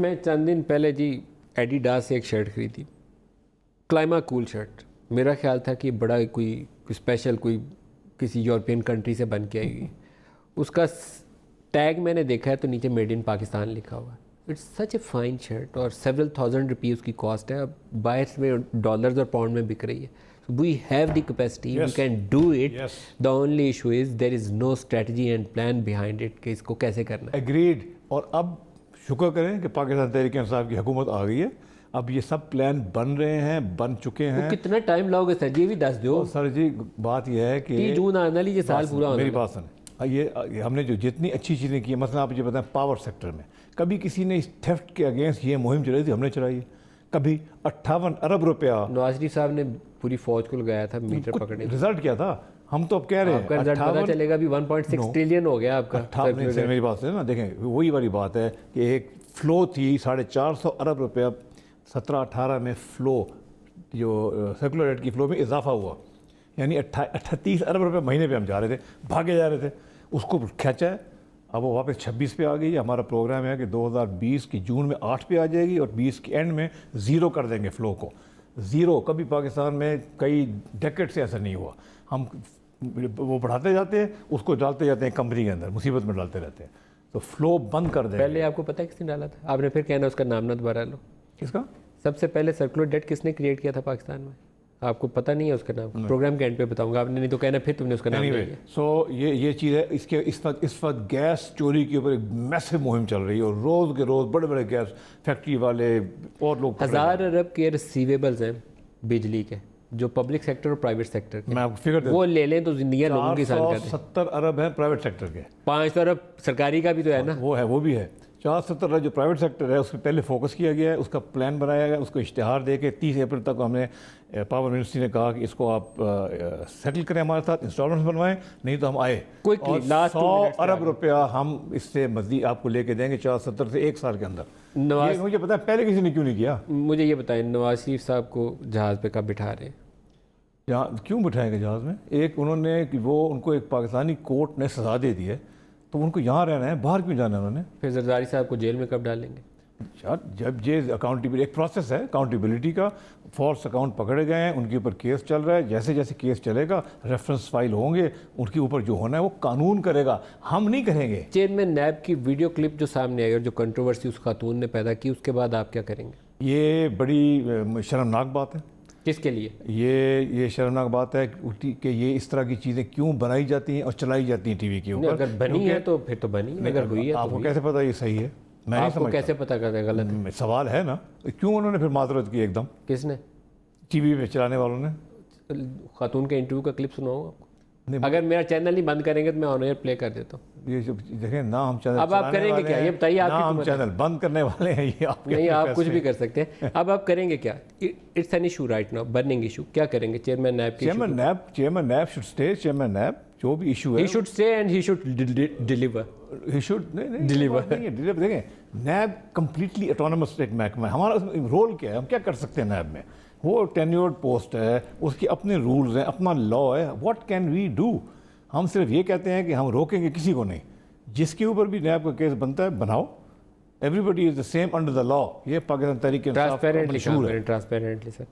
میں چند دن پہلے جی ایڈیڈاس سے ایک شرٹ خریدی, کلائما کول شرٹ. میرا خیال تھا کہ بڑا کوئی اسپیشل کوئی کسی یورپین کنٹری سے بن کے آئی ہوئی. اس کا ٹیگ میں نے دیکھا ہے تو نیچے میڈ ان پاکستان لکھا ہوا ہے. It's such a fine shirt اور سیورل تھاؤزنڈ روپیز اس کی کاسٹ ہے. اب باہر میں ڈالرز اور پاؤنڈ میں بک رہی ہے. We have the capacity, we can do it. The only issue is there is no strategy and plan behind it کہ اس کو کیسے کرنا ہے. ایگریڈ. اور اب شکر کریں کہ پاکستان تحریک انصاف کی حکومت آ گئی ہے. اب یہ سب پلان بن رہے ہیں, بن چکے ہیں. کتنا ٹائم لاؤ گے سر جی, بھی دس دو. سر جی بات یہ ہے کہ 30 جون آنے والی, یہ سال پورا ہونے میری بات سنیں. یہ ہم نے جو جتنی اچھی چیزیں کی ہیں, مثلا آپ یہ بتائیں پاور سیکٹر میں کبھی کسی نے اس تھیفٹ کے اگینسٹ یہ مہم چلائی تھی؟ ہم نے چلائی ہے. کبھی 58 ارب روپیہ نواز شریف صاحب نے پوری فوج کو لگایا تھا میٹر پکڑنے. رزلٹ کیا تھا؟ ہم تو اب کہہ رہے ہیں آپ کا رزلٹ پتہ چلے گا بھی 1.6 ٹریلین ہو گیا آپ کا. میری بات سے نا دیکھیں, وہی والی بات ہے کہ ایک فلو تھی 450 ارب روپیہ 17-18 میں فلو, جو سیکولر ریٹ کی فلو میں اضافہ ہوا, یعنی 38 ارب روپے مہینے پہ ہم جا رہے تھے, بھاگے جا رہے تھے. اس کو کھینچا ہے, اب وہ واپس 26 پہ آ گئی ہے. ہمارا پروگرام ہے کہ 2020 کی جون میں 8 پہ آ جائے گی اور 20 کے اینڈ میں 0 کر دیں گے فلو کو. 0 کبھی پاکستان میں کئی ڈیکیڈ سے ایسا نہیں ہوا. ہم وہ بڑھاتے جاتے ہیں, اس کو ڈالتے جاتے ہیں کمپنی کے اندر, مصیبت میں ڈالتے رہتے ہیں. تو فلو بند کر دیں. پہلے آپ کو پتہ ہے کس نے ڈالا تھا؟ آپ نے پھر کہنا اس کا نام نہ دوبارہ لو. کس کا؟ سب سے پہلے سرکولر ڈیٹ کس نے کریٹ کیا تھا پاکستان میں؟ آپ کو پتہ نہیں ہے اس کا نام؟ پروگرام کے اینڈ پہ بتاؤں گا, آپ نے نہیں تو کہنا پھر تم نے اس کا نام لے لیا. سو یہ چیز ہے. اس وقت گیس چوری کے اوپر ایک میسو مہم چل رہی ہے, اور روز کے روز بڑے بڑے گیس فیکٹری والے اور لوگ 1000 ارب کے ریسیویبلز ہیں بجلی کے, جو پبلک سیکٹر اور پرائیویٹ سیکٹر کے. میں آپ کو فگر وہ لے لیں تو زندگیاں لوگوں کی آسان کر دیں. 70 ارب ہیں پرائیویٹ سیکٹر کے, 500 ارب سرکاری کا بھی تو ہے نا. وہ بھی ہے. 470 ارب جو پرائیویٹ سیکٹر ہے اس پہ پہلے فوکس کیا گیا ہے, اس کا پلان بنایا گیا, اس کو اشتہار دے کے 30 اپریل تک ہم نے پاور منسٹری نے کہا کہ اس کو آپ سیٹل کریں ہمارے ساتھ, انسٹالمنٹس بنوائیں, نہیں تو ہم آئے. 100 ارب روپیہ ہم اس سے مزید آپ کو لے کے دیں گے 470 سے 1 سال کے اندر. مجھے پتا ہے پہلے کسی نے کیوں نہیں کیا. مجھے یہ بتائیں, نواز شریف صاحب کو جہاز پہ کب بٹھا رہے ہیں؟ جہاں کیوں بٹھائیں گے جہاز میں؟ ایک انہوں نے وہ ان کو ایک پاکستانی کورٹ نے سزا دے دی ہے, تو ان کو یہاں رہنا ہے, باہر کیوں جانا ہے انہوں نے؟ پھر زرداری صاحب کو جیل میں کب ڈالیں گے؟ یار جب یہ اکاؤنٹیبلٹی, ایک پروسیس ہے اکاؤنٹیبلٹی کا. فالس اکاؤنٹ پکڑے گئے ہیں, ان کے اوپر کیس چل رہا ہے. جیسے جیسے کیس چلے گا ریفرنس فائل ہوں گے, ان کے اوپر جو ہونا ہے وہ قانون کرے گا, ہم نہیں کریں گے. چیئرمین نیب کی ویڈیو کلپ جو سامنے آئی اور جو کنٹروورسی اس خاتون نے پیدا کی, اس کے بعد آپ کیا کریں گے؟ یہ بڑی شرمناک بات ہے. کس کے لیے؟ یہ شرمناک بات ہے کہ یہ اس طرح کی چیزیں کیوں بنائی جاتی ہیں اور چلائی جاتی ہیں ٹی وی کے اوپر. اگر بنی ہے تو پھر تو بنی ہے, اگر ہوئی ہے آپ کو کیسے پتا یہ صحیح ہے؟ میں نہیں سمجھتا. کیسے پتا کرتے ہیں غلط ہے؟ سوال ہے نا, کیوں انہوں نے پھر معذرت کی ایک دم؟ کس نے؟ ٹی وی پہ چلانے والوں نے. خاتون کے انٹرویو کا کلپ سنا ہوگا آپ کو. اگر میرا چینل نہیں بند کریں گے تو میں آن ایئر پلے کر دیتا ہوں. یہ دیکھیں نا, ہم چینل اب آپ کریں گے کیا یہ بتائیے؟ آپ ہم چینل بند کرنے والے ہیں یہ آپ نہیں, آپ کچھ بھی کر سکتے ہیں. اب آپ کریں گے کیا؟ It's an issue right now, burning issue. کیا کریں گے چیئرمین نیب کے؟ Chairman NAB should stay. Chairman NAB جو بھی ایشو ہے he should stay and he should deliver. He should deliver. دیکھیں نیب کمپلیٹلی اٹانومس ایک محکمہ ہے. ہمارا رول کیا ہے, ہم کیا کر سکتے ہیں نیب میں؟ وہ ٹینیورڈ پوسٹ ہے, اس کے اپنے رولز ہیں, اپنا لا ہے. What can we do? ہم صرف یہ کہتے ہیں کہ ہم روکیں گے کسی کو نہیں. جس کے اوپر بھی نیب کا کیس بنتا ہے بناؤ. Everybody is the same under the law. یہ پاکستان تحریک انصاف کا منشور ہے. ٹرانسپیرنٹلی سر.